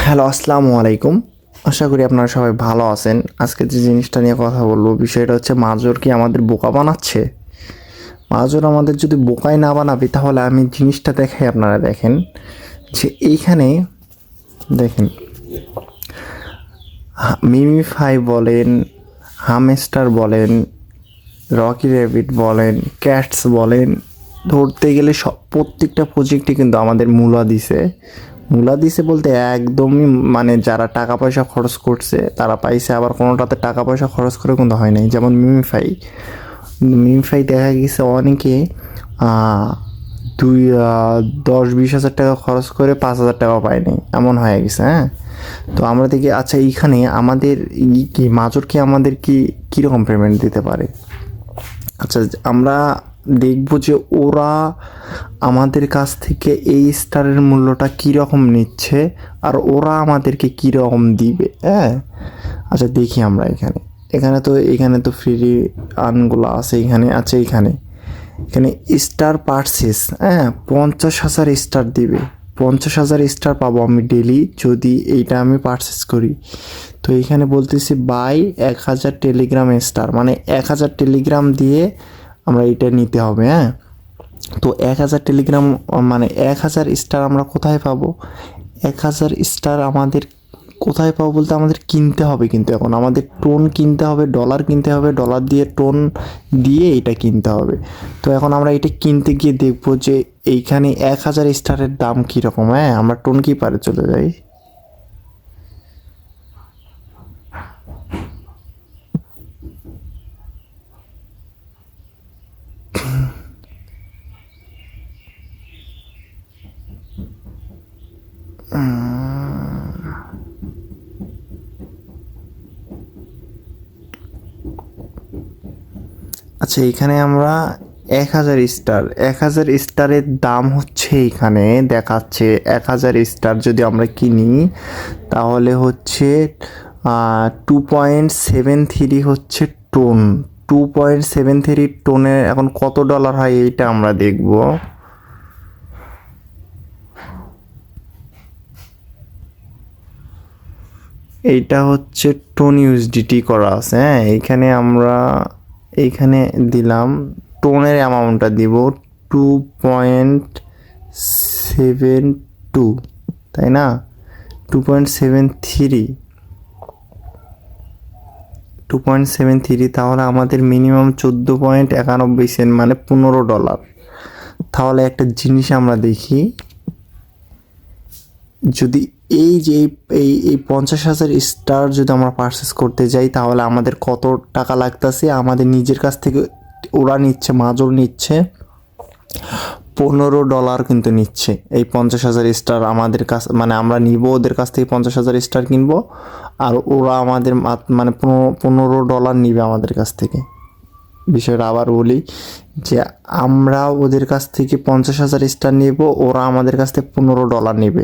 Hello, আসসালামু আলাইকুম। আশা করি আপনারা সবাই ভালো আছেন। আজকে যে জিনিসটা নিয়ে কথা বলবো, বিষয়টা হচ্ছে মাজর কি আমাদের বোকা বানাচ্ছে? মাজর আমাদের যদি বোকাই না বানাবে, তাহলে আমি জিনিসটা দেখাই, আপনারা দেখেন যে এইখানে দেখেন, মিমিফাই বলেন, হামস্টার বলেন, রকি র্যাবিট বলেন, ক্যাটস বলেন, ধরতে গেলে সব প্রত্যেকটা প্রজেক্টই কিন্তু আমাদের মূলা দিছে বলতে একদমই, মানে যারা টাকা পয়সা খরচ করছে তারা পাইছে, আবার কোনোটাতে টাকা পয়সা খরচ করে কিন্তু হয় নাই। যেমন মিমিফাই দেখা গেছে অনেকে দুই 10-20 হাজার টাকা খরচ করে 5,000 টাকা পায়নি, এমন হয়ে গেছে। হ্যাঁ, তো আমরা দেখি, আচ্ছা এইখানে আমাদের কি মাজর কি আমাদের কীরকম পেমেন্ট দিতে পারে? আচ্ছা, আমরা দেখব যে ওরা আমাদের কাছ থেকে এই স্টারের মূল্যটা কীরকম নিচ্ছে আর ওরা আমাদেরকে কীরকম দিবে। হ্যাঁ, আচ্ছা দেখি আমরা এখানে তো ফ্রি আর্নগুলো আছে। এখানে স্টার পারচেস, হ্যাঁ, 50,000 স্টার দিবে। 50,000 স্টার পাবো আমি ডেলি, যদি এইটা আমি পারচেস করি। তো এইখানে বলতেছি বাই 1,000 টেলিগ্রাম স্টার, মানে 1,000 টেলিগ্রাম দিয়ে আমরা এটা নিতে হবে। হ্যাঁ, তো 1,000 টেলিগ্রাম মানে 1,000 স্টার আমরা কোথায় পাবো? 1,000 স্টার আমাদের কোথায় পাবো বলতে, আমাদের কিনতে হবে, কিন্তু এখন আমাদের টোন কিনতে হবে, ডলার কিনতে হবে, ডলার দিয়ে টোন দিয়ে এটা কিনতে হবে। তো এখন আমরা এটা কিনতে গিয়ে দেখবো যে এইখানে 1,000 স্টারের দাম কীরকম। হ্যাঁ, আমরা টোন কিপারে চলে যাই। আচ্ছা, এখানে আমরা 1,000 স্টারের দাম হচ্ছে, এখানে দেখাচ্ছে 1,000 স্টার যদি আমরা কিনি তাহলে হচ্ছে 2.73 হচ্ছে টোন। 2.73 টোনের এখন কত ডলার হয় এইটা আমরা দেখব। এইটা হচ্ছে টোন ইউএসডিটি করা আছে। হ্যাঁ, এইখানে দিলাম, টোনের অ্যামাউন্টটা দিব 2.72, তাই না? 2.73, তাহলে আমাদের মিনিমাম 14.91 মানে $15। তাহলে একটা জিনিস আমরা দেখি, যদি এই যে এই 50,000 স্টার যদি আমরা পারচেস করতে যাই তাহলে আমাদের কত টাকা লাগতেছে? আমাদের নিজের কাছ থেকে ওরা নিচ্ছে, মাজর নিচ্ছে $15 কিন্তু নিচ্ছে এই 50,000 স্টার আমাদের কাছ, মানে আমরা নিব ওদের কাছ থেকে 50,000 স্টার কিনবো, আর ওরা আমাদের মানে $15 নিবে আমাদের কাছ থেকে। বিষয়টা আবার বলি যে আমরা ওদের কাছ থেকে 50,000 স্টার নেব, ওরা আমাদের কাছ থেকে $15 নেবে।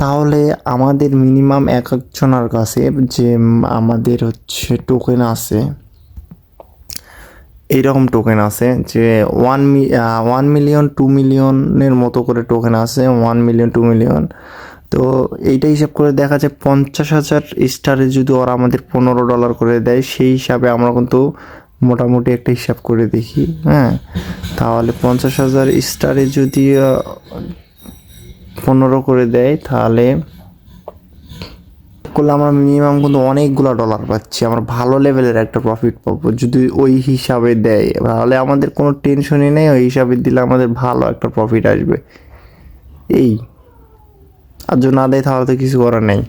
তাহলে আমাদের মিনিমাম এক একজনের কাছে যে আমাদের হচ্ছে টোকেন আছে, এইরকম টোকেন আছে যে 1 মিলিয়ন 2 মিলিয়নের মতো করে টোকেন আছে, 1 মিলিয়ন 2 মিলিয়ন। তো এইটা হিসাব করে দেখা যায় 50,000 স্টারে যদি ওরা আমাদের $15 করে দেয়, সেই হিসাবে আমরা কিন্তু মোটামুটি একটা হিসাব করে দেখি। হ্যাঁ, তাহলে 50,000 স্টারে যদি 15 করে দেয় তাহলে করলে আমরা মিনিমাম কিন্তু অনেকগুলো ডলার পাচ্ছি, আমরা ভালো লেভেলের একটা প্রফিট পাবো যদি ওই হিসাবে দেয়। তাহলে আমাদের কোনো টেনশনই নেই, ওই হিসাবে দিলে আমাদের ভালো একটা প্রফিট আসবে। এই আর যদি না দেয় তাহলে তো কিছু করার নেই।